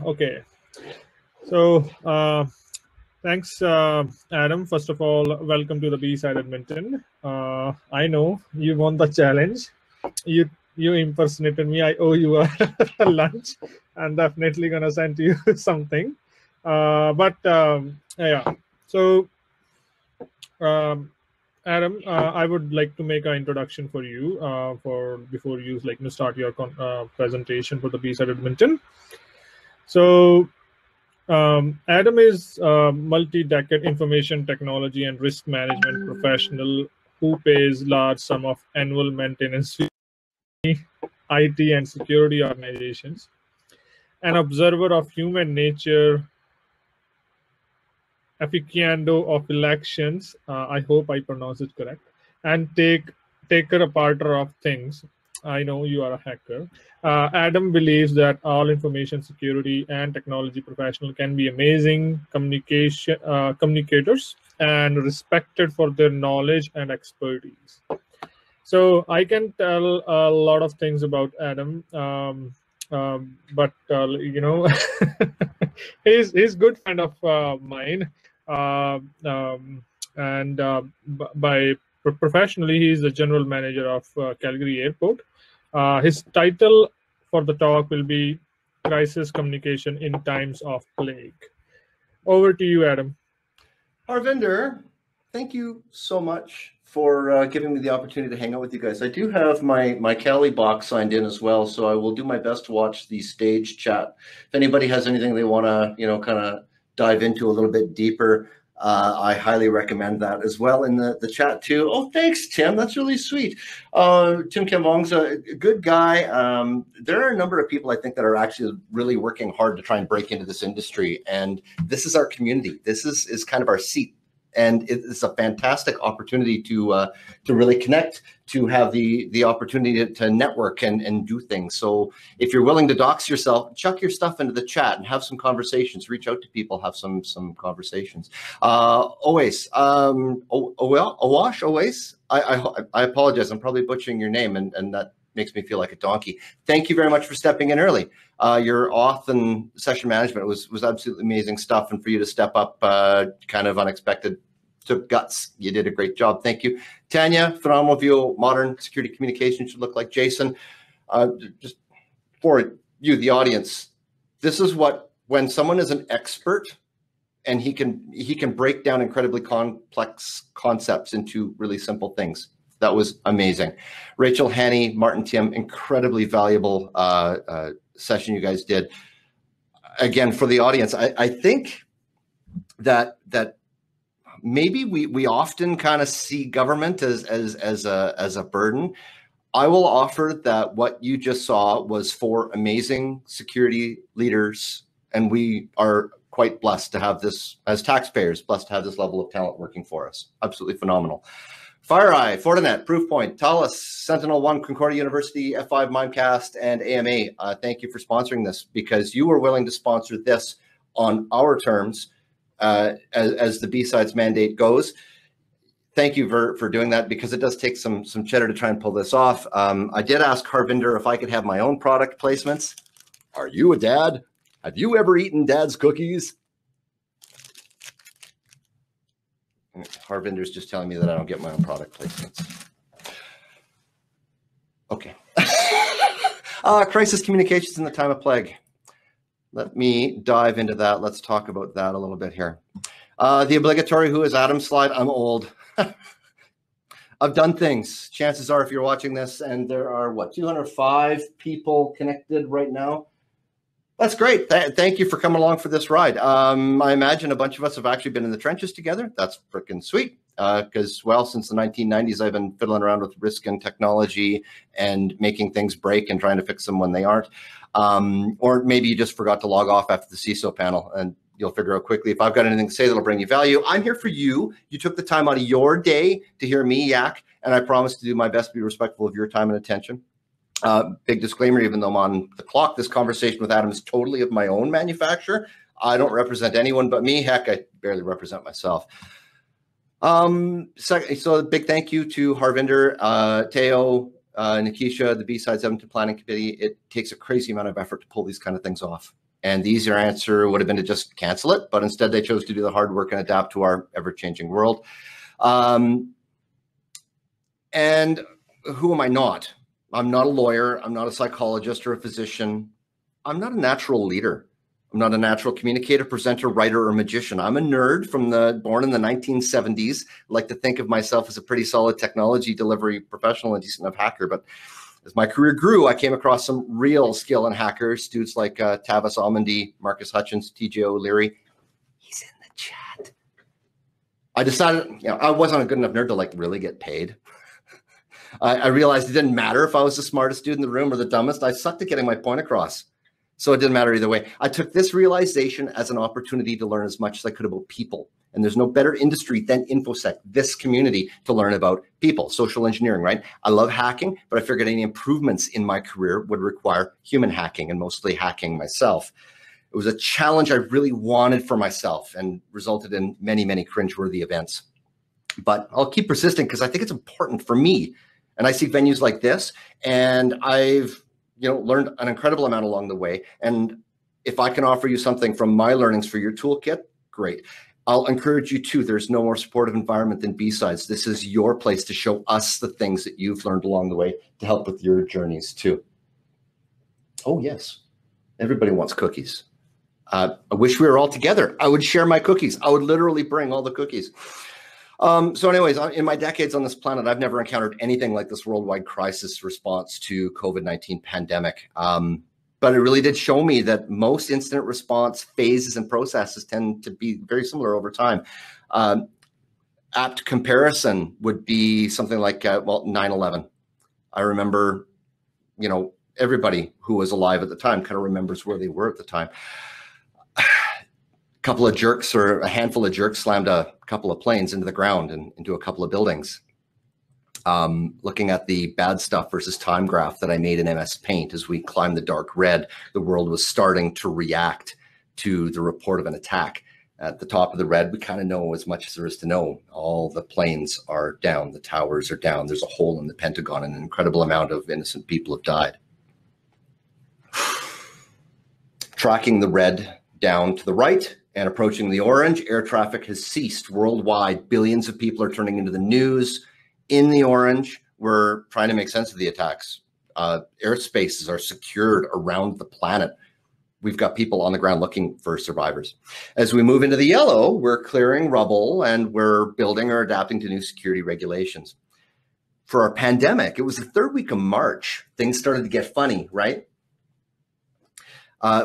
Okay. So, thanks, Adam. First of all, welcome to the B-side Edmonton. I know you won the challenge. You impersonated me. I owe you a lunch. I'm definitely gonna send you something. Yeah. So, Adam, I would like to make an introduction for you for before you start your presentation for the B-side Edmonton. So. Adam is a multi-decade information technology and risk management professional who pays large sum of annual maintenance fee to IT and security organizations, an observer of human nature, aficionado of elections, I hope I pronounce it correct, and taker aparter of things. I know you are a hacker. Adam believes that all information security and technology professional can be amazing communicators and respected for their knowledge and expertise. So I can tell a lot of things about Adam, but he's good friend of mine, and professionally he's the general manager of Calgary Airport. His title for the talk will be Crisis Communication in Times of Plague. Over to you, Adam. Harvinder, thank you so much for giving me the opportunity to hang out with you guys. I do have my Cali box signed in as well, so I will do my best to watch the stage chat. If anybody has anything they want to, kind of dive into a little bit deeper, I highly recommend that as well in the chat too. Oh, thanks, Tim. That's really sweet. Tim Kembong's a good guy. There are a number of people I think that are actually really working hard to try and break into this industry, and this is our community. This is kind of our seat. And it's a fantastic opportunity to really connect, to have the opportunity to network and do things. So if you're willing to dox yourself, chuck your stuff into the chat and have some conversations. Reach out to people, have some conversations. Oais, Awash, Oais. I apologize. I'm probably butchering your name, and that makes me feel like a donkey. Thank you very much for stepping in early. Your auth and session management was absolutely amazing stuff, and for you to step up kind of unexpected, took guts. You did a great job. Thank you. Tanya, phenomenal view. Modern security communication should look like Jason. Just for you, the audience, this is when someone is an expert and he can break down incredibly complex concepts into really simple things. That was amazing. Rachel, Hanny, Martin, Tim, incredibly valuable session you guys did. Again, for the audience, I think that maybe we often kind of see government as a burden. I will offer that what you just saw was 4 amazing security leaders, and we are quite blessed to have this as taxpayers, blessed to have this level of talent working for us. Absolutely phenomenal. FireEye, Fortinet, Proofpoint, Thales, Sentinel-1, Concordia University, F5 Mimecast, and AMA. Thank you for sponsoring this, because you were willing to sponsor this on our terms as the B-Sides mandate goes. Thank you for doing that, because it does take some cheddar to try and pull this off. I did ask Harvinder if I could have my own product placements. Are you a dad? Have you ever eaten dad's cookies? Harvinder's just telling me that I don't get my own product placements. Okay. Crisis communications in the time of plague. Let me dive into that. Let's talk about that a little bit here. The obligatory who is Adam slide. I'm old. I've done things. Chances are, if you're watching this, and there are, 205 people connected right now. That's great. Thank you for coming along for this ride. I imagine a bunch of us have actually been in the trenches together. That's freaking sweet. Because, well, since the 1990s, I've been fiddling around with risk and technology and making things break and trying to fix them when they aren't. Or maybe you just forgot to log off after the CISO panel, and you'll figure out quickly if I've got anything to say that'll bring you value. I'm here for you. You took the time out of your day to hear me yak, and I promise to do my best to be respectful of your time and attention. Big disclaimer, even though I'm on the clock, this conversation with Adam is totally of my own manufacture. I don't represent anyone but me. Heck, I barely represent myself. So a big thank you to Harvinder, Teo, Nikisha, the B-Sides Edmonton Planning Committee. It takes a crazy amount of effort to pull these kind of things off. And the easier answer would have been to just cancel it, but instead they chose to do the hard work and adapt to our ever-changing world. And who am I not? I'm not a lawyer. I'm not a psychologist or a physician. I'm not a natural leader. I'm not a natural communicator, presenter, writer, or magician. I'm a nerd born in the 1970s. I like to think of myself as a pretty solid technology delivery professional and decent enough hacker. But as my career grew, I came across some real skill in hackers, dudes like Tavis Almondy, Marcus Hutchins, TJ O'Leary. He's in the chat. I decided, I wasn't a good enough nerd to like really get paid. I realized it didn't matter if I was the smartest dude in the room or the dumbest. I sucked at getting my point across. So it didn't matter either way. I took this realization as an opportunity to learn as much as I could about people. And there's no better industry than InfoSec, this community, to learn about people, social engineering, right? I love hacking, but I figured any improvements in my career would require human hacking and mostly hacking myself. It was a challenge I really wanted for myself and resulted in many, many cringeworthy events. But I'll keep persisting because I think it's important for me. And I see venues like this, and I've learned an incredible amount along the way. And if I can offer you something from my learnings for your toolkit, great. I'll encourage you too. There's no more supportive environment than B-Sides. This is your place to show us the things that you've learned along the way to help with your journeys too. Oh yes, everybody wants cookies. I wish we were all together. I would share my cookies. I would literally bring all the cookies. So anyways, in my decades on this planet, I've never encountered anything like this worldwide crisis response to COVID-19 pandemic. But it really did show me that most incident response phases and processes tend to be very similar over time. Apt comparison would be something like, 9/11. I remember, everybody who was alive at the time kind of remembers where they were at the time. Couple of jerks or a handful of jerks slammed a couple of planes into the ground and into a couple of buildings. Looking at the bad stuff versus time graph that I made in MS Paint as we climbed the dark red, the world was starting to react to the report of an attack. At the top of the red, we kind of know as much as there is to know. All the planes are down, the towers are down, there's a hole in the Pentagon, and an incredible amount of innocent people have died. Tracking the red down to the right, and approaching the orange, air traffic has ceased worldwide. Billions of people are turning into the news. In the orange, we're trying to make sense of the attacks. Airspaces are secured around the planet. We've got people on the ground looking for survivors. As we move into the yellow, we're clearing rubble and we're building or adapting to new security regulations. For our pandemic, it was the third week of March. Things started to get funny, right?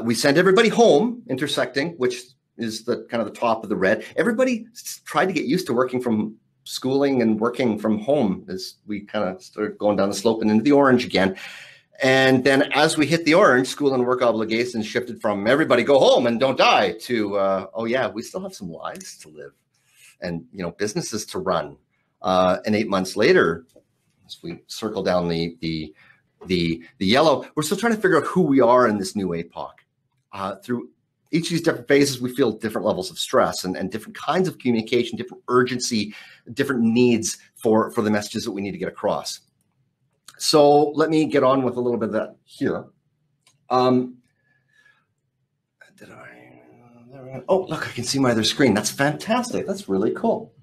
We sent everybody home, intersecting, which is the kind of the top of the red. Everybody tried to get used to working from schooling and working from home as we kind of started going down the slope and into the orange again. And then as we hit the orange, school and work obligations shifted from everybody go home and don't die to, oh yeah, we still have some lives to live and, businesses to run. And 8 months later, as we circle down the yellow, we're still trying to figure out who we are in this new epoch. Through each of these different phases, we feel different levels of stress and different kinds of communication, different urgency, different needs for the messages that we need to get across. So let me get on with a little bit of that here. Oh, look, I can see my other screen. That's fantastic. That's really cool.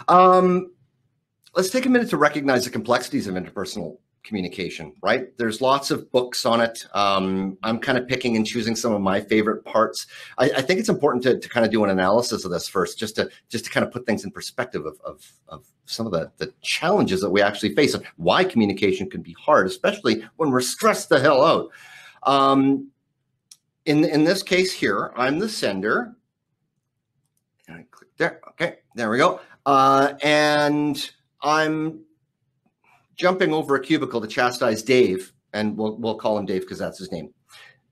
Let's take a minute to recognize the complexities of interpersonal communication, right? There's lots of books on it. I'm kind of picking and choosing some of my favorite parts. I think it's important to kind of do an analysis of this first, just to kind of put things in perspective of some of the challenges that we actually face and why communication can be hard, especially when we're stressed the hell out. In this case here, I'm the sender. And I click there. Okay, there we go. And I'm jumping over a cubicle to chastise Dave, and we'll call him Dave because that's his name.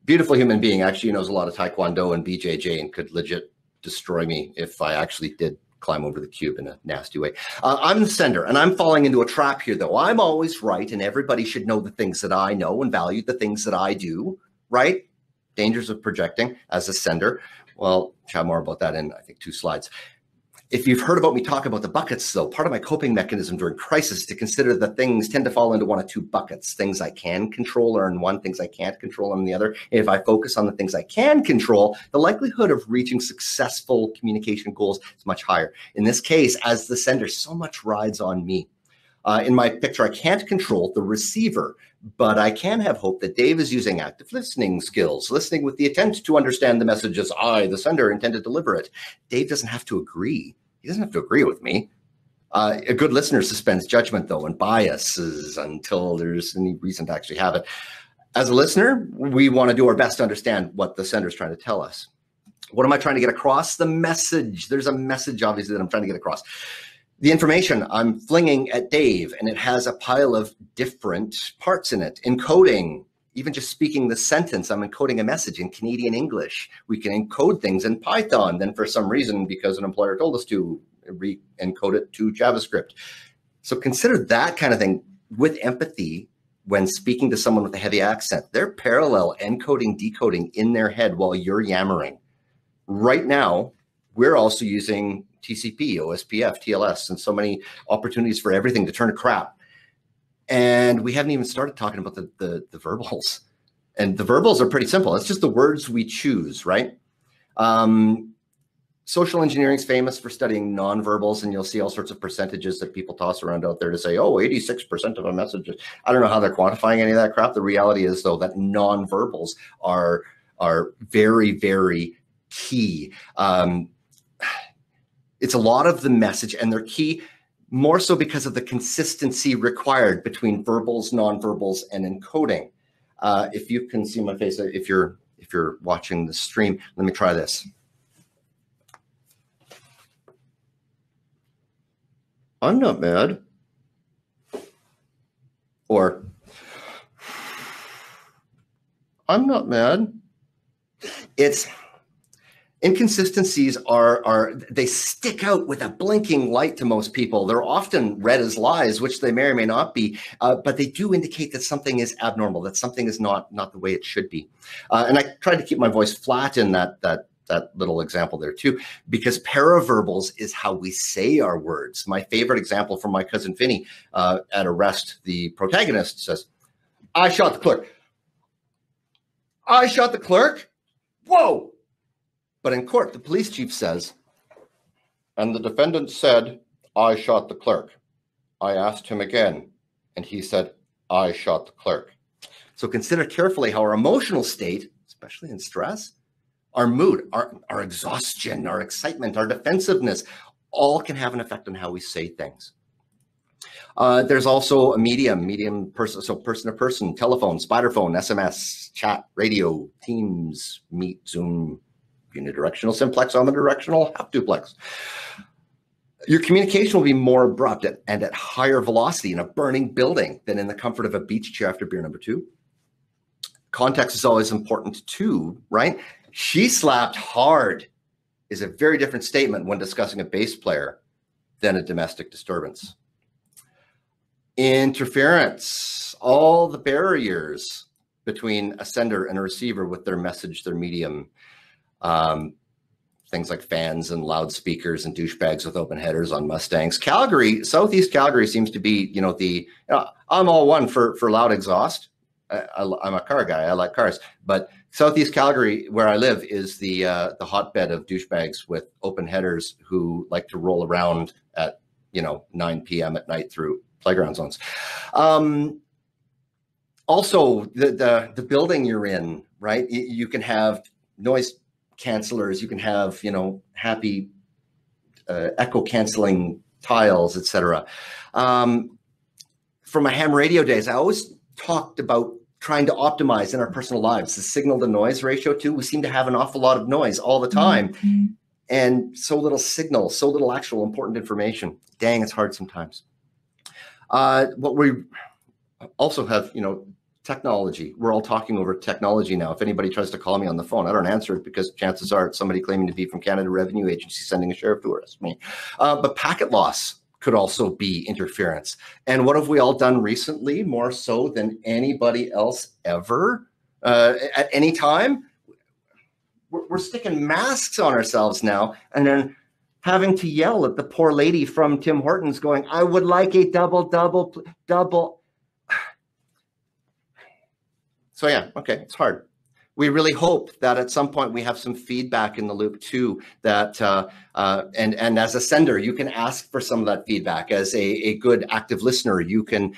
Beautiful human being, actually knows a lot of Taekwondo and BJJ and could legit destroy me if I actually did climb over the cube in a nasty way. I'm the sender, and I'm falling into a trap here, though. I'm always right, and everybody should know the things that I know and value the things that I do, right? Dangers of projecting as a sender. Well, chat more about that in, I think, 2 slides. If you've heard about me talk about the buckets, though, part of my coping mechanism during crisis is to consider that things tend to fall into one of two buckets. Things I can control are in one, things I can't control are in the other. And if I focus on the things I can control, the likelihood of reaching successful communication goals is much higher. In this case, as the sender, so much rides on me. In my picture, I can't control the receiver, but I can have hope that Dave is using active listening skills, listening with the intent to understand the message as I, the sender, intend to deliver it. Dave doesn't have to agree. He doesn't have to agree with me. A good listener suspends judgment, though, and biases until there's any reason to actually have it. As a listener, we want to do our best to understand what the sender is trying to tell us. What am I trying to get across? The message. There's a message, obviously, that I'm trying to get across. The information I'm flinging at Dave, and it has a pile of different parts in it. Encoding, even just speaking the sentence, I'm encoding a message in Canadian English. We can encode things in Python. Then for some reason, because an employer told us to, re-encode it to JavaScript. So consider that kind of thing with empathy when speaking to someone with a heavy accent. They're parallel encoding, decoding in their head while you're yammering. Right now, we're also using TCP, OSPF, TLS, and so many opportunities for everything to turn to crap. And we haven't even started talking about the verbals. And the verbals are pretty simple. It's just the words we choose, right? Social engineering is famous for studying nonverbals, and you'll see all sorts of percentages that people toss around out there to say, oh, 86% of a message. I don't know how they're quantifying any of that crap. The reality is, though, that nonverbals are very, very key. It's a lot of the message, and they're key more so because of the consistency required between verbals, nonverbals, and encoding. If you can see my face, if you're watching the stream, let me try this. I'm not mad. Or I'm not mad. It's inconsistencies they stick out with a blinking light to most people. They're often read as lies, which they may or may not be, but they do indicate that something is abnormal, that something is not the way it should be. And I tried to keep my voice flat in that little example there too, because paraverbals is how we say our words. My favorite example from My Cousin Vinny at Arrest, the protagonist says, I shot the clerk. I shot the clerk? Whoa! But in court, the police chief says, and the defendant said, I shot the clerk. I asked him again, and he said, I shot the clerk. So consider carefully how our emotional state, especially in stress, our mood, our exhaustion, our excitement, our defensiveness, all can have an effect on how we say things. There's also a medium person, so person to person, telephone, spider phone, SMS, chat, radio, Teams, Meet, Zoom, unidirectional simplex, omnidirectional, half duplex. Your communication will be more abrupt and at higher velocity in a burning building than in the comfort of a beach chair after beer number 2. Context is always important too, right? She slapped hard is a very different statement when discussing a bass player than a domestic disturbance. Interference, all the barriers between a sender and a receiver with their message, their medium, things like fans and loudspeakers and douchebags with open headers on Mustangs. Calgary, Southeast Calgary seems to be, I'm all one for loud exhaust. I'm a car guy. I like cars, but Southeast Calgary, where I live, is the hotbed of douchebags with open headers who like to roll around at 9 p.m. at night through playground zones. Also, the building you're in, right? You can have noise cancelers. You can have happy echo canceling tiles, etc. From my ham radio days, I always talked about trying to optimize in our personal lives the signal to noise ratio too. We seem to have an awful lot of noise all the time, and so little signal, so little actual important information. Dang, it's hard sometimes. What we also have, technology. We're all talking over technology now. If anybody tries to call me on the phone, I don't answer it because chances are it's somebody claiming to be from Canada Revenue Agency sending a sheriff to arrest me. But packet loss could also be interference. And what have we all done recently, more so than anybody else ever at any time? We're sticking masks on ourselves now, and then having to yell at the poor lady from Tim Hortons going, I would like a double. So yeah, okay, it's hard. We really hope that at some point we have some feedback in the loop too, that and as a sender, you can ask for some of that feedback. As a good active listener, you can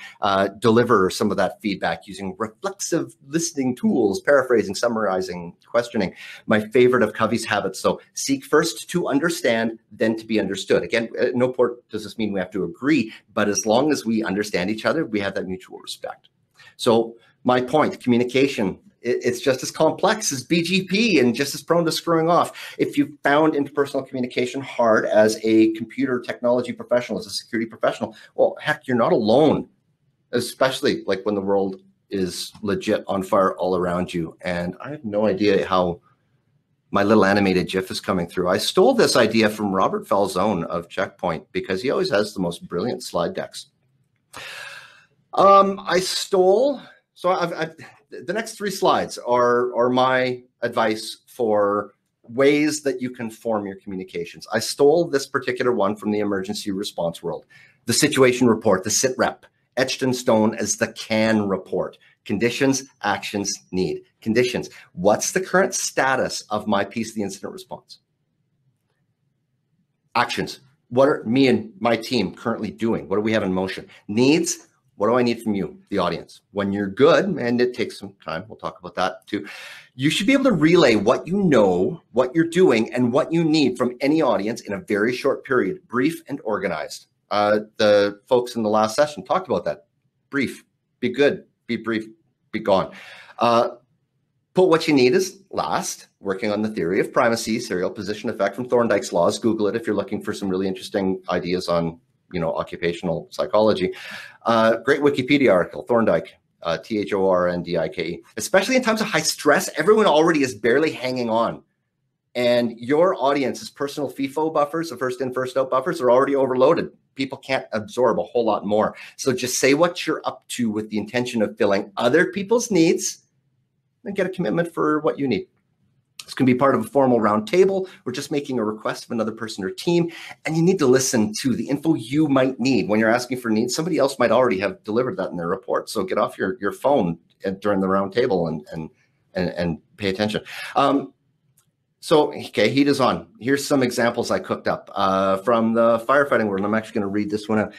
deliver some of that feedback using reflexive listening tools, paraphrasing, summarizing, questioning. My favorite of Covey's habits, though, seek first to understand, then to be understood. Again, at no point does this mean we have to agree, but as long as we understand each other, we have that mutual respect. So my point, communication, it's just as complex as BGP and just as prone to screwing off. If you found interpersonal communication hard as a computer technology professional, as a security professional, well, heck, you're not alone, especially like when the world is legit on fire all around you. And I have no idea how my little animated GIF is coming through. I stole this idea from Robert Falzone of Checkpoint because he always has the most brilliant slide decks. The next 3 slides are my advice for ways that you can form your communications. I stole this particular one from the emergency response world. The situation report, the sit rep, etched in stone as the CAN report. Conditions, actions, need. Conditions. What's the current status of my piece of the incident response? Actions. What are me and my team currently doing? What do we have in motion? Needs. What do I need from you, the audience? When you're good, and it takes some time, we'll talk about that too, you should be able to relay what you know, what you're doing, and what you need from any audience in a very short period, brief and organized. The folks in the last session talked about that. Brief, be good, be brief, be gone. Put what you need as last, working on the theory of primacy, serial position effect from Thorndike's laws. Google it if you're looking for some really interesting ideas on occupational psychology. Great Wikipedia article, Thorndike, Thorndike, especially in times of high stress. Everyone already is barely hanging on. And your audience's personal FIFO buffers, the first in, first out buffers, are already overloaded. People can't absorb a whole lot more. So just say what you're up to with the intention of filling other people's needs and get a commitment for what you need. This can be part of a formal round table or just making a request of another person or team. And you need to listen to the info you might need. When you're asking for needs, somebody else might already have delivered that in their report. So get off your phone during the round table and pay attention. So, okay, heat is on. Here's some examples I cooked up from the firefighting world. I'm actually going to read this one out.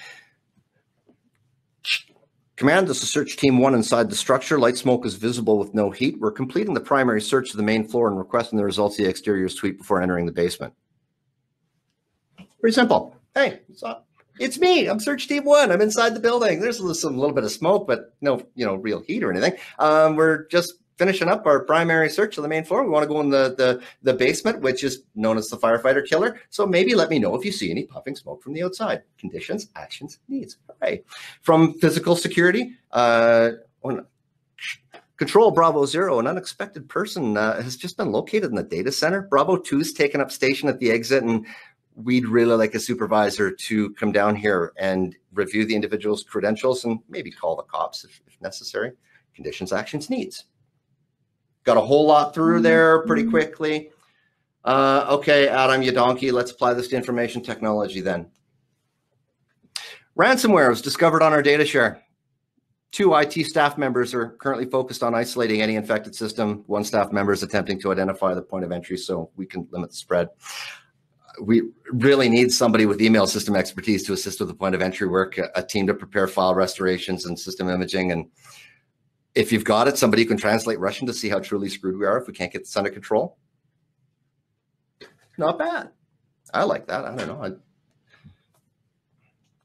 Command, this is search team 1 inside the structure. Light smoke is visible with no heat. We're completing the primary search of the main floor and requesting the results of the exterior suite before entering the basement. Pretty simple. Hey, it's me. I'm search team 1. I'm inside the building. There's some little bit of smoke, but no, real heat or anything. We're just finishing up our primary search of the main floor. We want to go in the basement, which is known as the firefighter killer. So maybe let me know if you see any puffing smoke from the outside. Conditions, actions, needs. All right. From physical security, Control Bravo 0, an unexpected person has just been located in the data center. Bravo 2's taken up station at the exit, and we'd really like a supervisor to come down here and review the individual's credentials and maybe call the cops if necessary. Conditions, actions, needs. Got a whole lot through there pretty quickly. Okay, Adam, you donkey. Let's apply this to information technology then. Ransomware was discovered on our data share. 2 IT staff members are currently focused on isolating any infected system. 1 staff member is attempting to identify the point of entry so we can limit the spread. We really need somebody with email system expertise to assist with the point of entry work, a team to prepare file restorations and system imaging. And if you've got it, somebody who can translate Russian to see how truly screwed we are if we can't get this under control. Not bad. I like that. I don't know.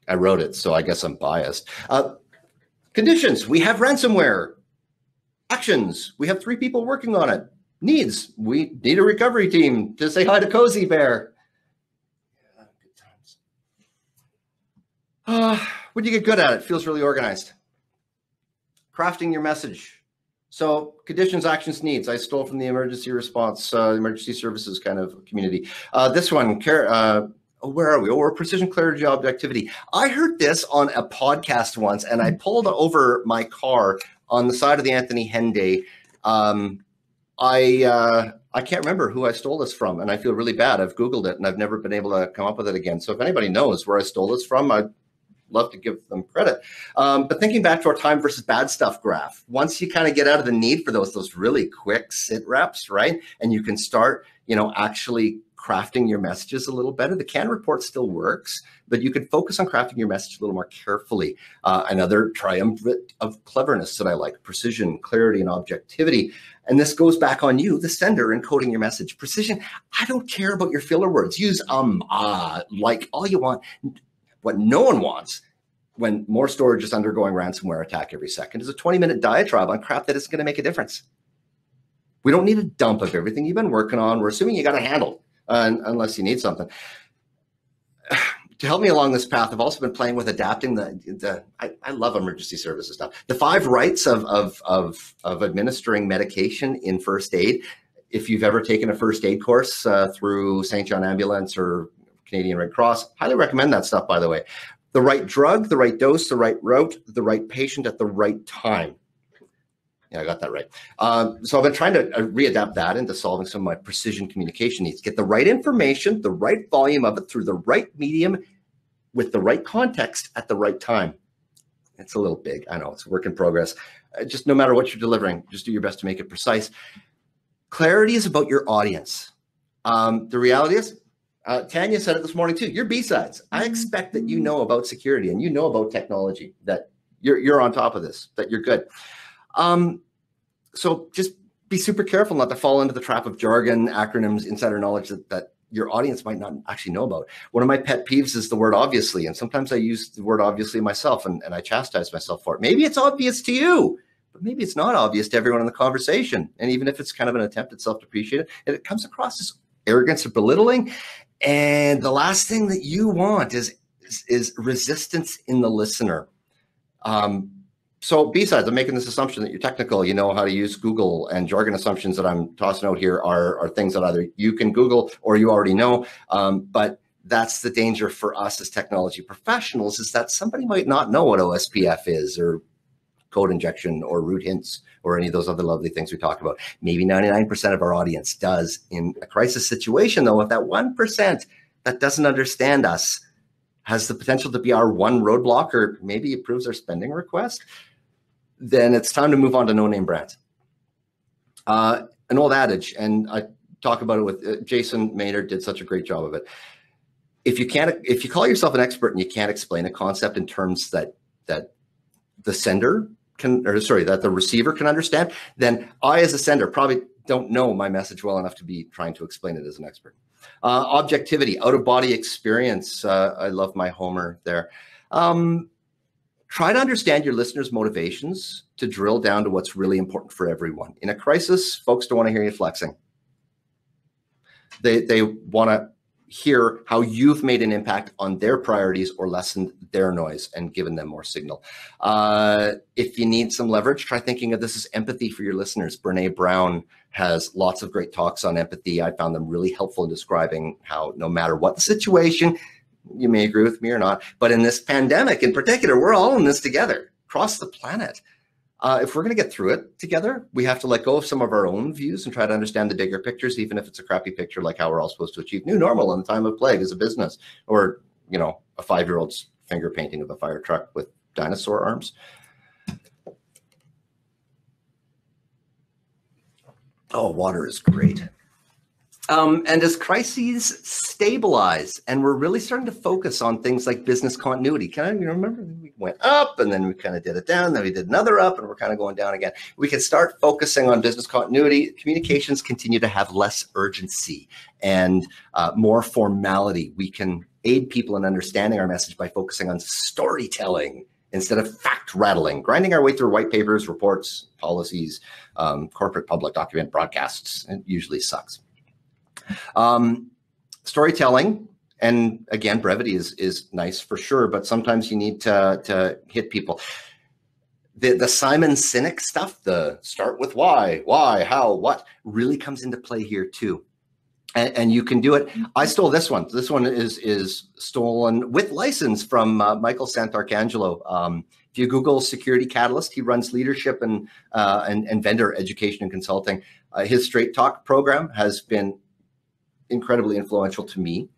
I wrote it, so I guess I'm biased. Conditions. We have ransomware. Actions. We have 3 people working on it. Needs. We need a recovery team to say hi to Cozy Bear. Yeah, good times. When you get good at it, feels really organized. Crafting your message. So conditions, actions, needs. I stole from the emergency response, emergency services kind of community. This one, where are we? Oh, we're precision clarity objectivity. I heard this on a podcast once, and I pulled over my car on the side of the Anthony Henday. I I can't remember who I stole this from, and I feel really bad. I've Googled it, and I've never been able to come up with it again. So if anybody knows where I stole this from, I'd love to give them credit. But thinking back to our time versus bad stuff graph, once you kind of get out of the need for those really quick sit reps, right? And you can start, actually crafting your messages a little better. The can report still works, but you can focus on crafting your message a little more carefully. Another triumvirate of cleverness that I like: precision, clarity, and objectivity. And this goes back on you, the sender, encoding your message. Precision, I don't care about your filler words. Use like all you want. What no one wants when more storage is undergoing ransomware attack every second is a 20-minute diatribe on crap that isn't going to make a difference. We don't need a dump of everything you've been working on. We're assuming you got it handled, unless you need something. To help me along this path, I've also been playing with adapting I love emergency services stuff. The 5 rights of administering medication in first aid. If you've ever taken a first aid course through St. John Ambulance or Canadian Red Cross, highly recommend that stuff, by the way. The right drug, the right dose, the right route, the right patient at the right time. Yeah, I got that right. So I've been trying to readapt that into solving some of my precision communication needs. Get the right information, the right volume of it through the right medium with the right context at the right time. It's a little big. I know, it's a work in progress. Just no matter what you're delivering, just do your best to make it precise. Clarity is about your audience. The reality is, Tanya said it this morning too, you're B-sides. I expect that you know about security and you know about technology, that you're on top of this, that you're good. So just be super careful not to fall into the trap of jargon, acronyms, insider knowledge that your audience might not actually know about. One of my pet peeves is the word obviously, and sometimes I use the word obviously myself and I chastise myself for it. Maybe it's obvious to you, but maybe it's not obvious to everyone in the conversation. And even if it's kind of an attempt at self-depreciation, it comes across as arrogance or belittling. And the last thing that you want is resistance in the listener. So besides, I'm making this assumption that you're technical, you know how to use Google, and jargon assumptions that I'm tossing out here are things that either you can Google or you already know. But that's the danger for us as technology professionals, is that somebody might not know what OSPF is, or code injection, or root hints, or any of those other lovely things we talk about. Maybe 99% of our audience does. In a crisis situation, though, if that 1% that doesn't understand us has the potential to be our one roadblock, or maybe approves our spending request, then it's time to move on to no-name brands. An old adage, and I talk about it with Jason Maynard, did such a great job of it. If you call yourself an expert and you can't explain a concept in terms that the sender can, or sorry, that the receiver can understand, then I, as a sender, probably don't know my message well enough to be trying to explain it as an expert. Objectivity, out-of-body experience. I love my Homer there. Try to understand your listeners' motivations to drill down to what's really important for everyone. In a crisis, folks don't want to hear you flexing. They want to hear how you've made an impact on their priorities or lessened their noise and given them more signal. If you need some leverage, try thinking of this as empathy for your listeners. Brene Brown has lots of great talks on empathy. I found them really helpful in describing how no matter what the situation, you may agree with me or not, but in this pandemic in particular, we're all in this together across the planet. If we're going to get through it together, we have to let go of some of our own views and try to understand the bigger pictures, even if it's a crappy picture, like how we're all supposed to achieve new normal in the time of plague as a business, or, you know, a 5-year-old's finger painting of a fire truck with dinosaur arms. Oh, water is great. And as crises stabilize, and we're really starting to focus on things like business continuity. Can you remember we went up and then we kind of did it down, then we did another up and we're kind of going down again. We can start focusing on business continuity. Communications continue to have less urgency and more formality. We can aid people in understanding our message by focusing on storytelling instead of fact rattling, grinding our way through white papers, reports, policies, corporate public document broadcasts. It usually sucks. Storytelling, and again, brevity is nice for sure, but sometimes you need to hit people. The Simon Sinek stuff, the start with why, how, what, really comes into play here too. And you can do it. I stole this one. This one is stolen with license from Michael Santarcangelo. If you Google Security Catalyst, he runs leadership and vendor education and consulting. His Straight Talk program has been incredibly influential to me.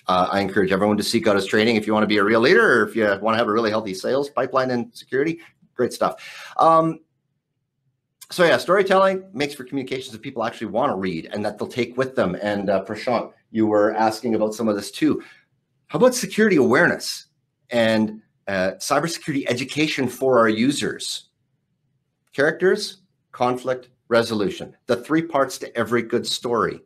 I encourage everyone to seek out his training if you want to be a real leader, or if you want to have a really healthy sales pipeline in security. Great stuff. So yeah, storytelling makes for communications that people actually want to read and that they'll take with them. And Prashant, you were asking about some of this too. How about security awareness and cybersecurity education for our users? Characters, conflict, resolution. The three parts to every good story.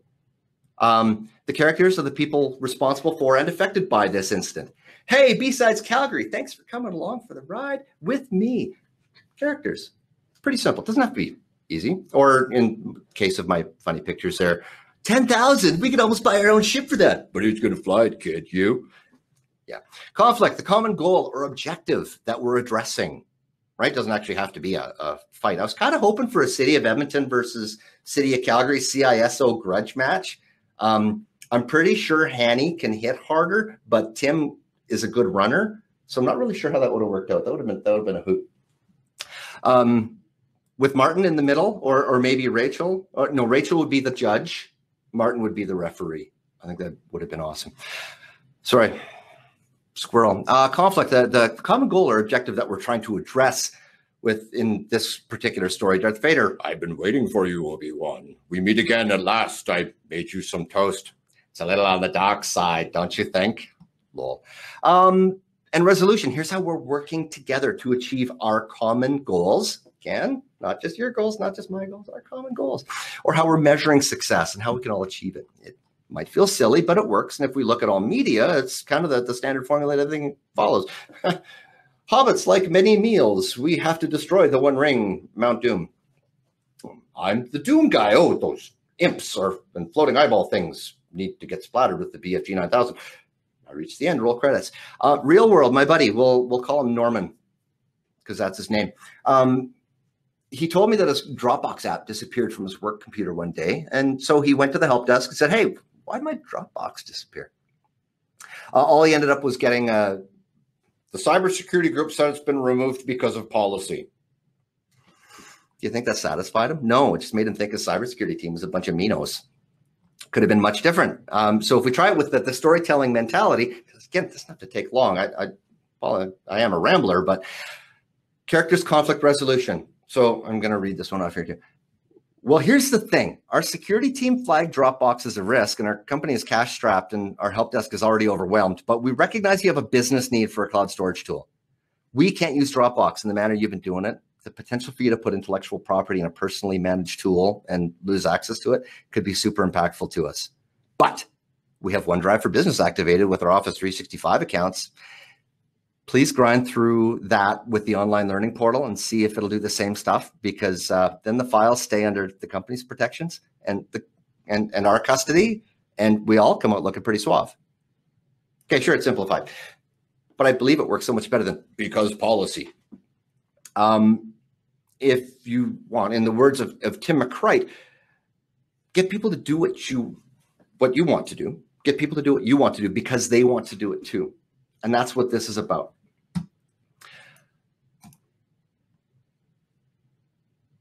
The characters are the people responsible for and affected by this incident. Hey, B-Sides Calgary, thanks for coming along for the ride with me. Characters. Pretty simple. Doesn't have to be easy. Or in case of my funny pictures there, 10,000. We could almost buy our own ship for that. But who's going to fly it, kid? You? Yeah. Conflict, the common goal or objective that we're addressing. Right? Doesn't actually have to be a fight. I was kind of hoping for a City of Edmonton versus City of Calgary CISO grudge match. I'm pretty sure Hanny can hit harder, but Tim is a good runner. So I'm not really sure how that would have worked out. That would have been a hoot. With Martin in the middle, or maybe Rachel. No, Rachel would be the judge. Martin would be the referee. I think that would have been awesome. Sorry, squirrel. Conflict, the common goal or objective that we're trying to address within this particular story. Darth Vader, I've been waiting for you, Obi-Wan. We meet again at last. I made you some toast. It's a little on the dark side, don't you think? Lol. And resolution, here's how we're working together to achieve our common goals. Again, not just your goals, not just my goals, our common goals. Or how we're measuring success and how we can all achieve it. It might feel silly, but it works. And if we look at all media, it's kind of the standard formula that everything follows. Hobbits like many meals. We have to destroy the One Ring, Mount Doom. I'm the Doom guy. Oh, those imps and floating eyeball things need to get splattered with the BFG 9000. I reached the end. Roll credits. Real world, my buddy. We'll call him Norman because that's his name. He told me that his Dropbox app disappeared from his work computer one day, and so he went to the help desk and said, "Hey, why did my Dropbox disappear?" All he ended up was getting the cybersecurity group said it's been removed because of policy. Do you think that satisfied him? No, it just made him think his cybersecurity team was a bunch of minos. Could have been much different. So if we try it with the storytelling mentality, again, it doesn't have to take long. I am a rambler, but characters, conflict resolution. So I'm going to read this one off here too. Well, here's the thing. Our security team flagged Dropbox as a risk, and our company is cash strapped, and our help desk is already overwhelmed. But we recognize you have a business need for a cloud storage tool. We can't use Dropbox in the manner you've been doing it. The potential for you to put intellectual property in a personally managed tool and lose access to it could be super impactful to us. But we have OneDrive for Business activated with our Office 365 accounts. Please grind through that with the online learning portal and see if it'll do the same stuff, because then the files stay under the company's protections and our custody, and we all come out looking pretty suave. Okay, sure, it's simplified, but I believe it works so much better than because policy. If you want, in the words of Tim McCreight, get people to do what you want to do. Get people to do what you want to do because they want to do it too. And that's what this is about.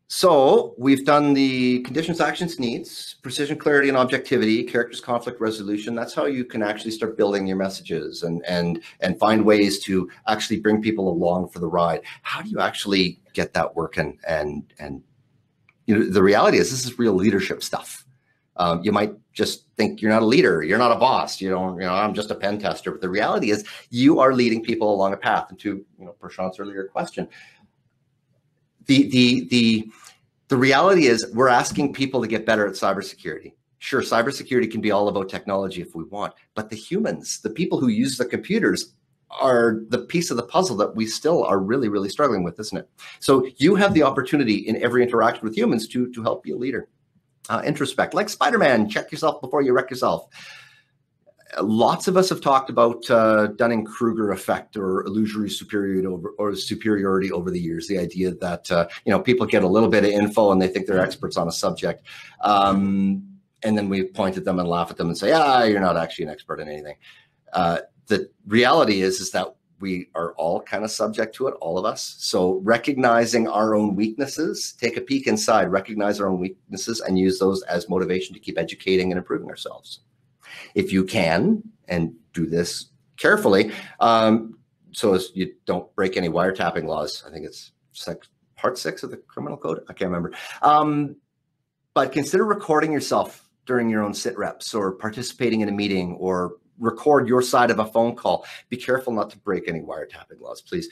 So we've done the conditions, actions, needs, precision, clarity, and objectivity, characters, conflict, resolution. That's how you can actually start building your messages and find ways to actually bring people along for the ride. How do you actually get that working? And you know, the reality is this is real leadership stuff. You might just think you're not a leader, you're not a boss, I'm just a pen tester. But the reality is you are leading people along a path. And to Prashant's earlier question, the reality is we're asking people to get better at cybersecurity. Sure, cybersecurity can be all about technology if we want, but the humans, the people who use the computers, are the piece of the puzzle that we still are really, really struggling with, isn't it? So you have the opportunity in every interaction with humans to help be a leader. Introspect, like Spider-Man, check yourself before you wreck yourself. Lots of us have talked about Dunning-Kruger effect or illusory superiority over the years. The idea that people get a little bit of info and they think they're experts on a subject, and then we point at them and laugh at them and say, you're not actually an expert in anything. The reality is that we are all kind of subject to it, all of us. So recognizing our own weaknesses, take a peek inside, recognize our own weaknesses, and use those as motivation to keep educating and improving ourselves. If you can, and do this carefully, so as you don't break any wiretapping laws. I think it's part 6 of the criminal code. I can't remember. But consider recording yourself during your own sit reps, or participating in a meeting, or record your side of a phone call. Be careful not to break any wiretapping laws, please.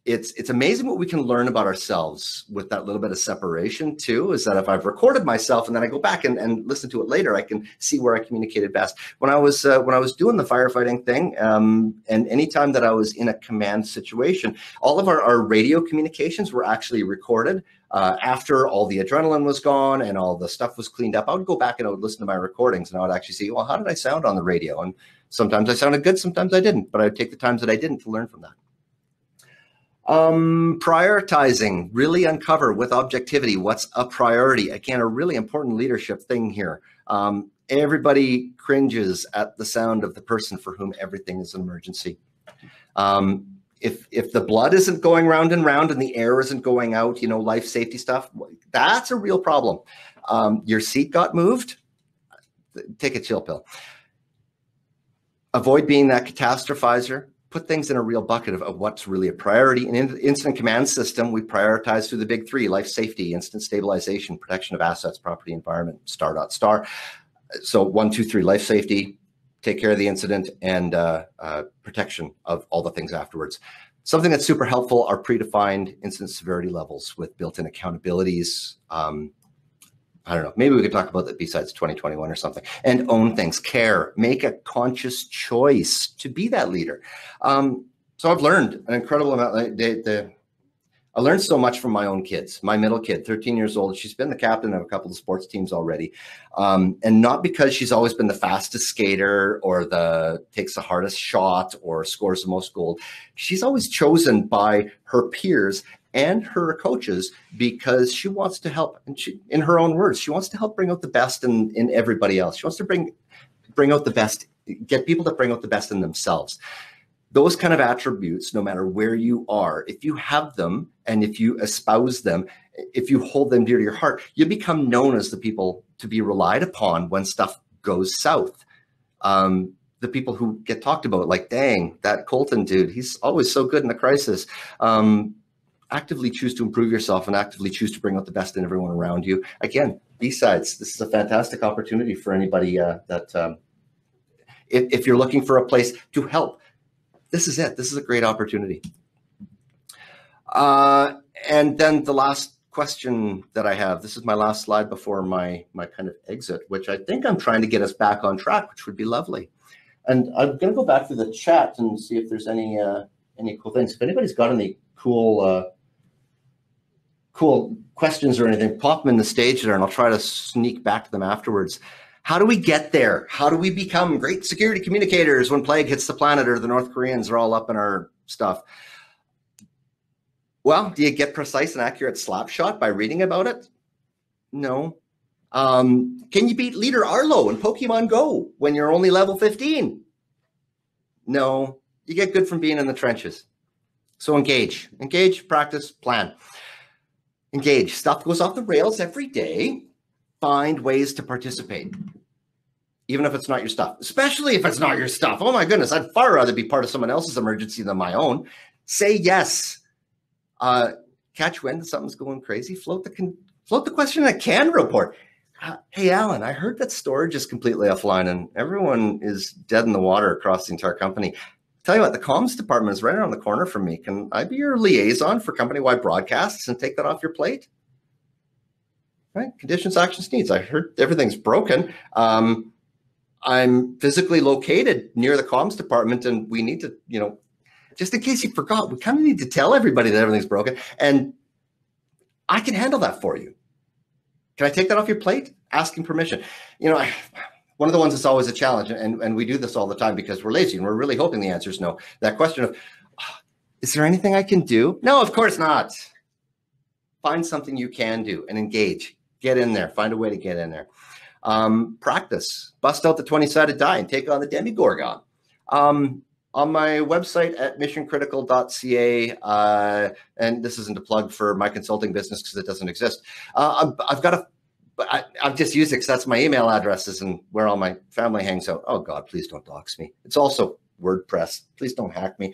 It's amazing what we can learn about ourselves with that little bit of separation too, is that if I've recorded myself and then I go back and listen to it later, I can see where I communicated best. When I was doing the firefighting thing, and anytime that I was in a command situation, all of our radio communications were actually recorded. After all the adrenaline was gone and all the stuff was cleaned up, I would go back and I would listen to my recordings, and I would actually see, well, how did I sound on the radio? And sometimes I sounded good, sometimes I didn't, but I would take the times that I didn't to learn from that. Prioritizing, really uncover with objectivity what's a priority. Again, a really important leadership thing here. Everybody cringes at the sound of the person for whom everything is an emergency. If the blood isn't going round and round and the air isn't going out, life safety stuff, that's a real problem. Your seat got moved, take a chill pill. Avoid being that catastrophizer. Put things in a real bucket of what's really a priority. And in the incident command system, we prioritize through the big 3: life safety, instant stabilization, protection of assets, property, environment, star. So 1, 2, 3, life safety, take care of the incident, and protection of all the things afterwards. Something that's super helpful are predefined incident severity levels with built-in accountabilities. I don't know, maybe we could talk about that besides 2021 or something. And own things, care, make a conscious choice to be that leader. So I've learned an incredible amount. I learned so much from my own kids. My middle kid, 13 years old, she's been the captain of a couple of sports teams already. And not because she's always been the fastest skater or takes the hardest shot or scores the most gold. She's always chosen by her peers and her coaches because she wants to help. And in her own words, she wants to help bring out the best in everybody else. She wants to bring out the best, get people to bring out the best in themselves. Those kind of attributes, no matter where you are, if you have them and if you espouse them, if you hold them dear to your heart, you become known as the people to be relied upon when stuff goes south. The people who get talked about, like, dang, that Colton dude, he's always so good in a crisis. Actively choose to improve yourself and actively choose to bring out the best in everyone around you. Again, B-sides, this is a fantastic opportunity for anybody that if you're looking for a place to help, this is it. This is a great opportunity. And then the last question that I have, this is my last slide before my kind of exit, which I think I'm trying to get us back on track, which would be lovely. And I'm going to go back to the chat and see if there's any cool things. If anybody's got any cool questions or anything, pop them in the stage there and I'll try to sneak back to them afterwards. How do we get there? How do we become great security communicators when plague hits the planet or the North Koreans are all up in our stuff? Well, do you get precise and accurate slap shot by reading about it? No. Can you beat Leader Arlo in Pokemon Go when you're only level 15? No. You get good from being in the trenches. So engage, practice, plan. Engage. Stuff goes off the rails every day. Find ways to participate, even if it's not your stuff, especially if it's not your stuff. Oh my goodness, I'd far rather be part of someone else's emergency than my own. Say yes. Catch wind, something's going crazy. Float the question in a CAN report. Hey, Alan, I heard that storage is completely offline and everyone is dead in the water across the entire company. Tell you what, the comms department is right around the corner from me. Can I be your liaison for company-wide broadcasts and take that off your plate? Right? Conditions, actions, needs. I heard everything's broken. I'm physically located near the comms department and we need to, just in case you forgot, we kind of need to tell everybody that everything's broken. And I can handle that for you. Can I take that off your plate? Asking permission. One of the ones that's always a challenge, and we do this all the time because we're lazy and we're really hoping the answer is no. That question of, is there anything I can do? No, of course not. Find something you can do and engage. Get in there. Find a way to get in there. Practice. Bust out the 20-sided die and take on the Demigorgon. On my website at missioncritical.ca, and this isn't a plug for my consulting business because it doesn't exist. I've just used it because that's my email addresses and where all my family hangs out. Oh God, please don't dox me. It's also WordPress. Please don't hack me.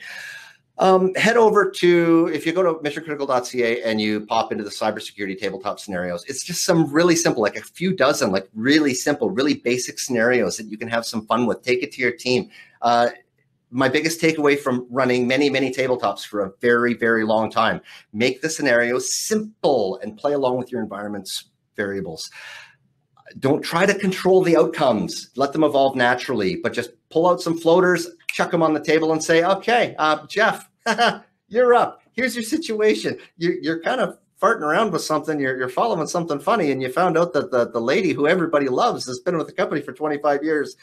Head over to, if you go to missioncritical.ca and you pop into the cybersecurity tabletop scenarios, it's just some really simple, like a few dozen, like really simple, really basic scenarios that you can have some fun with. Take it to your team. My biggest takeaway from running many, many tabletops for a very, very long time, make the scenarios simple and play along with your environment's variables. Don't try to control the outcomes. Let them evolve naturally, but just pull out some floaters, chuck them on the table and say, okay, Jeff, you're up. Here's your situation. You're kind of farting around with something. You're following something funny, and you found out that the lady who everybody loves has been with the company for 25 years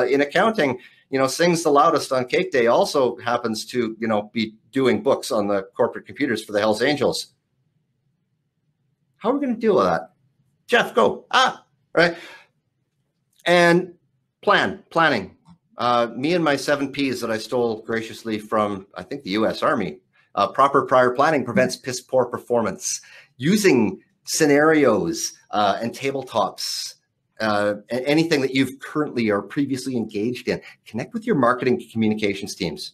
in accounting, sings the loudest on Cake Day, also happens to, be doing books on the corporate computers for the Hells Angels. How are we going to deal with that? Jeff, go. Right. And planning. Me and my 7 Ps that I stole graciously from, I think, the U.S. Army. Proper prior planning prevents piss poor performance. Using scenarios and tabletops, anything that you've currently or previously engaged in, connect with your marketing communications teams.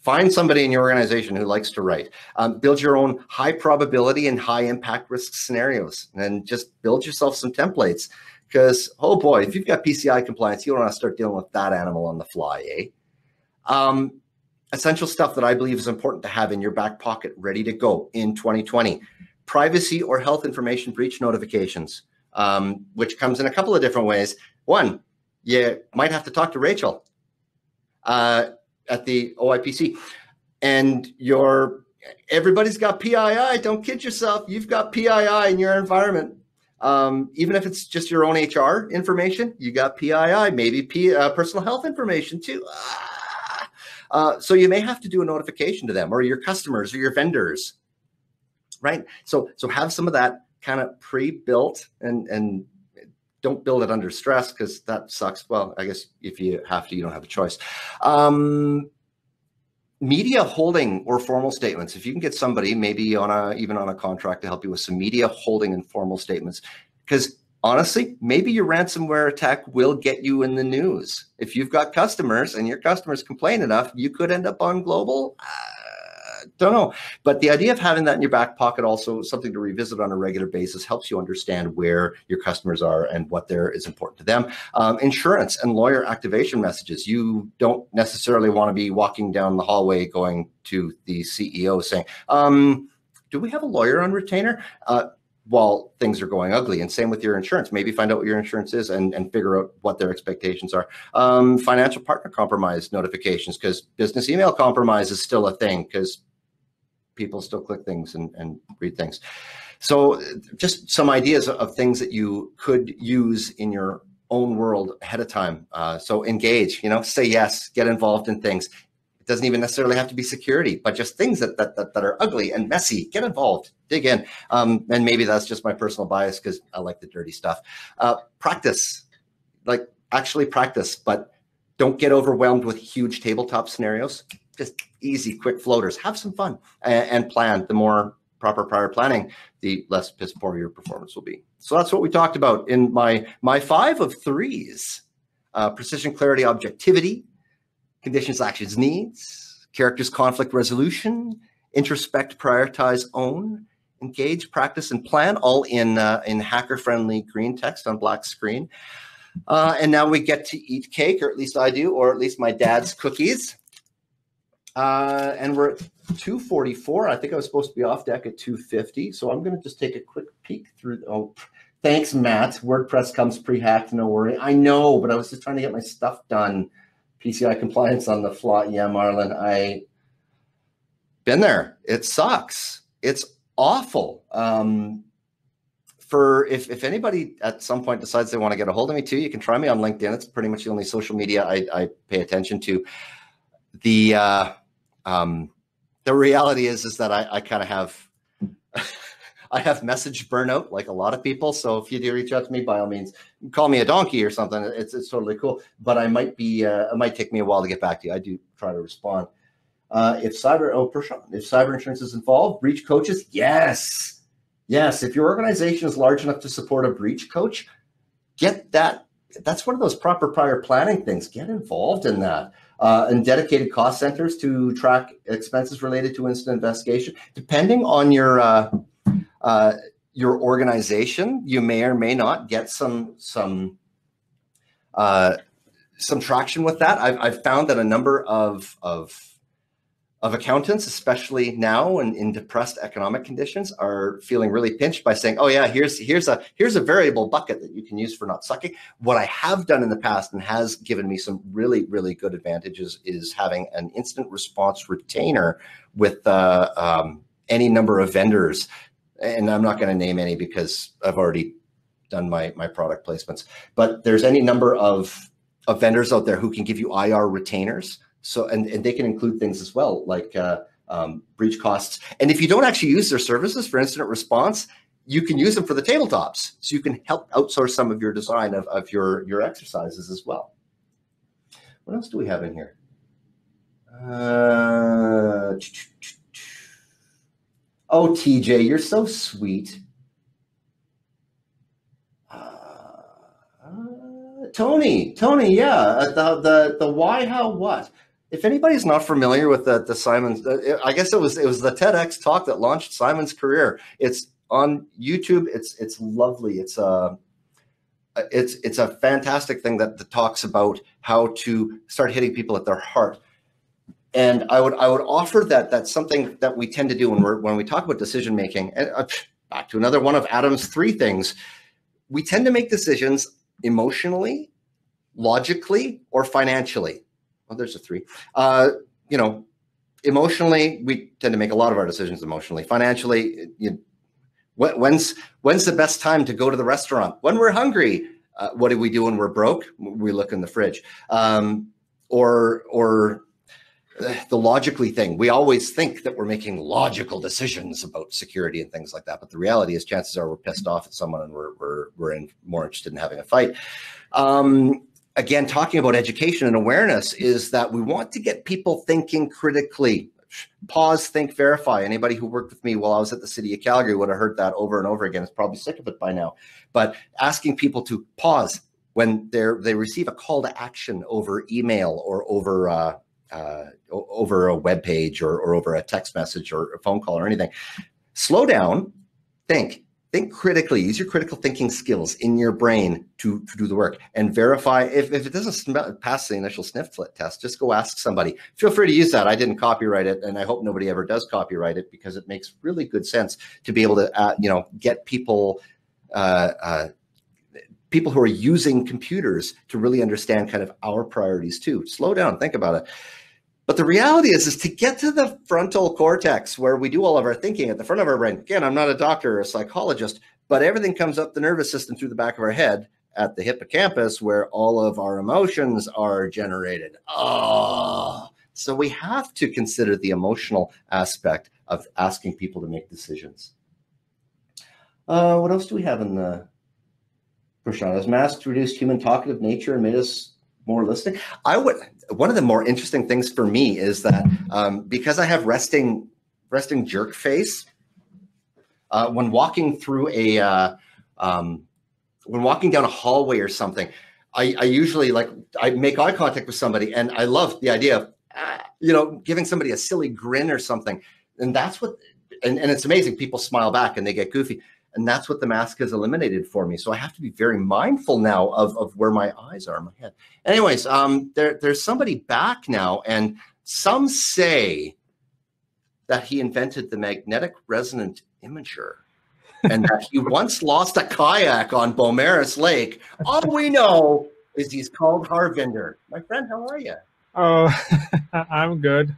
Find somebody in your organization who likes to write. Build your own high probability and high impact risk scenarios, and just build yourself some templates. Because, oh boy, if you've got PCI compliance, you don't want to start dealing with that animal on the fly, eh? Essential stuff that I believe is important to have in your back pocket, ready to go in 2020. Privacy or health information breach notifications, which comes in a couple of different ways. One, you might have to talk to Rachel at the OIPC, and everybody's got PII. Don't kid yourself. You've got PII in your environment. Even if it's just your own HR information, you got PII, maybe personal health information too. So you may have to do a notification to them or your customers or your vendors, right? So have some of that kind of pre-built, and don't build it under stress, because that sucks. Well, I guess if you have to, you don't have a choice. Media holding or formal statements. If you can get somebody maybe even on a contract to help you with some media holding and formal statements, because honestly, maybe your ransomware attack will get you in the news. If you've got customers and your customers complain enough, you could end up on global. Don't know. But the idea of having that in your back pocket, also something to revisit on a regular basis, helps you understand where your customers are and what is important to them. Insurance and lawyer activation messages. You don't necessarily want to be walking down the hallway going to the CEO saying, do we have a lawyer on retainer? While things are going ugly. And same with your insurance. Maybe find out what your insurance is and figure out what their expectations are. Financial partner compromise notifications, because business email compromise is still a thing, because people still click things and read things. So just some ideas of things that you could use in your own world ahead of time. So engage, say yes, get involved in things. It doesn't even necessarily have to be security, but just things that are ugly and messy. Get involved, dig in. And maybe that's just my personal bias because I like the dirty stuff. Practice, actually practice, but don't get overwhelmed with huge tabletop scenarios. Just easy, quick floaters. Have some fun and plan. The more proper prior planning, the less piss poor your performance will be. So that's what we talked about in my 5 of 3s. Precision, clarity, objectivity, conditions, actions, needs, characters, conflict resolution, introspect, prioritize, own, engage, practice, and plan, all in hacker-friendly green text on black screen. And now we get to eat cake, or at least I do, or at least my dad's cookies. And we're at 2:44. I think I was supposed to be off deck at 2:50. So I'm going to just take a quick peek through. Oh, thanks, Matt. WordPress comes pre-hacked, no worry. I know, but I was just trying to get my stuff done. PCI compliance on the fly. Yeah, Marlon, I been there. It sucks. It's awful. If anybody at some point decides they want to get a hold of me too, you can try me on LinkedIn. It's pretty much the only social media I pay attention to. The reality is that I kind of have I have message burnout like a lot of people. So if you do reach out to me, by all means, call me a donkey or something. It's totally cool. But I might be, it might take me a while to get back to you. I do try to respond. If cyber insurance is involved, breach coaches, yes. Yes, if your organization is large enough to support a breach coach, get that. That's one of those proper prior planning things. Get involved in that. And dedicated cost centers to track expenses related to incident investigation. Depending on your organization, you may or may not get some traction with that. I've found that a number of accountants, especially now in depressed economic conditions, are feeling really pinched by saying, "Oh yeah, here's a variable bucket that you can use for not sucking." What I have done in the past and has given me some really, really good advantages is having an incident response retainer with any number of vendors, and I'm not going to name any because I've already done my product placements. But there's any number of vendors out there who can give you IR retainers. So, and they can include things as well, like breach costs. And if you don't actually use their services for incident response, you can use them for the tabletops. So you can help outsource some of your design of your exercises as well. What else do we have in here? Oh, TJ, you're so sweet. Tony, yeah, the why, how, what. If anybody's not familiar with the Simon's, I guess it was the TEDx talk that launched Simon's career. It's on YouTube. It's lovely. It's a fantastic thing that talks about how to start hitting people at their heart. And I would offer that that's something that we tend to do when we talk about decision making. And back to another one of Adam's 3 things, we tend to make decisions emotionally, logically, or financially. Well, there's a 3. Emotionally, we tend to make a lot of our decisions emotionally. Financially, when's the best time to go to the restaurant? When we're hungry. What do we do when we're broke? We look in the fridge. Or the logically thing. We always think that we're making logical decisions about security and things like that. But the reality is, chances are we're pissed off at someone and we're more interested in having a fight. Again, talking about education and awareness is that we want to get people thinking critically. Pause, think, verify. Anybody who worked with me while I was at the City of Calgary would have heard that over and over again. It's probably sick of it by now. But asking people to pause when they receive a call to action over email or over a web page or over a text message or a phone call or anything. Slow down, think critically, use your critical thinking skills in your brain to do the work, and verify. If it doesn't pass the initial sniff test, just go ask somebody. Feel free to use that. I didn't copyright it, and I hope nobody ever does copyright it, because it makes really good sense to be able to get people who are using computers to really understand kind of our priorities too. Slow down, think about it. But the reality is to get to the frontal cortex, where we do all of our thinking at the front of our brain. Again, I'm not a doctor or a psychologist, but everything comes up the nervous system through the back of our head at the hippocampus, where all of our emotions are generated. So we have to consider the emotional aspect of asking people to make decisions. What else do we have in the Prashant? Has masks reduced human talkative nature and made us more listening? One of the more interesting things for me is that because I have resting jerk face, when walking through when walking down a hallway or something, I usually I make eye contact with somebody, and I love the idea of giving somebody a silly grin or something, and that's what, and it's amazing. People smile back and they get goofy. And that's what the mask has eliminated for me. So I have to be very mindful now of where my eyes are in my head. Anyways, there's somebody back now, and some say that he invented the magnetic resonant imager and that he once lost a kayak on Beaumaris Lake. All we know is he's called Harvinder. My friend, how are you? I'm good.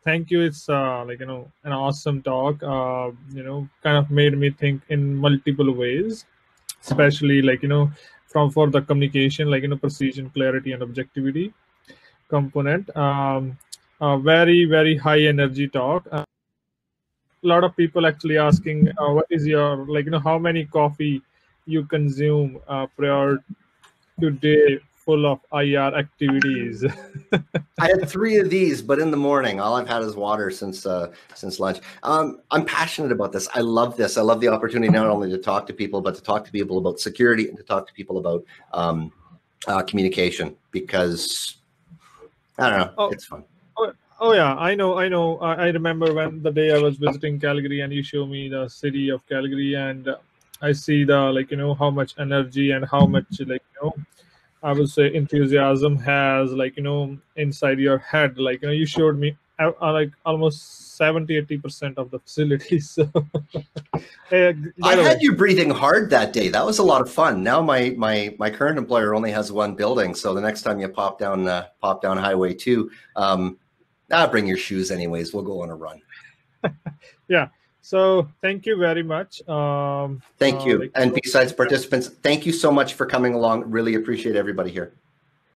Thank you. It's an awesome talk. Kind of made me think in multiple ways, especially for the communication, precision, clarity, and objectivity component. Very, very high energy talk. a lot of people actually asking, what is your, like, how many coffee you consume prior to day full of IR activities. I had 3 of these, but in the morning, all I've had is water since lunch. I'm passionate about this. I love this. I love the opportunity not only to talk to people, but to talk to people about security and to talk to people about communication, because I don't know, it's fun. Oh yeah, I know. I remember when the day I was visiting Calgary and you show me the city of Calgary, and I see the, like, how much energy and how much, like, I would say enthusiasm has, like, inside your head. Like, you showed me like almost 70-80% of the facilities. So, I had you breathing hard that day. That was a lot of fun. Now my current employer only has 1 building, so the next time you pop down Highway 2, bring your shoes anyways. We'll go on a run. Yeah. So thank you very much. Thank you. And besides participants, thank you so much for coming along. Really appreciate everybody here.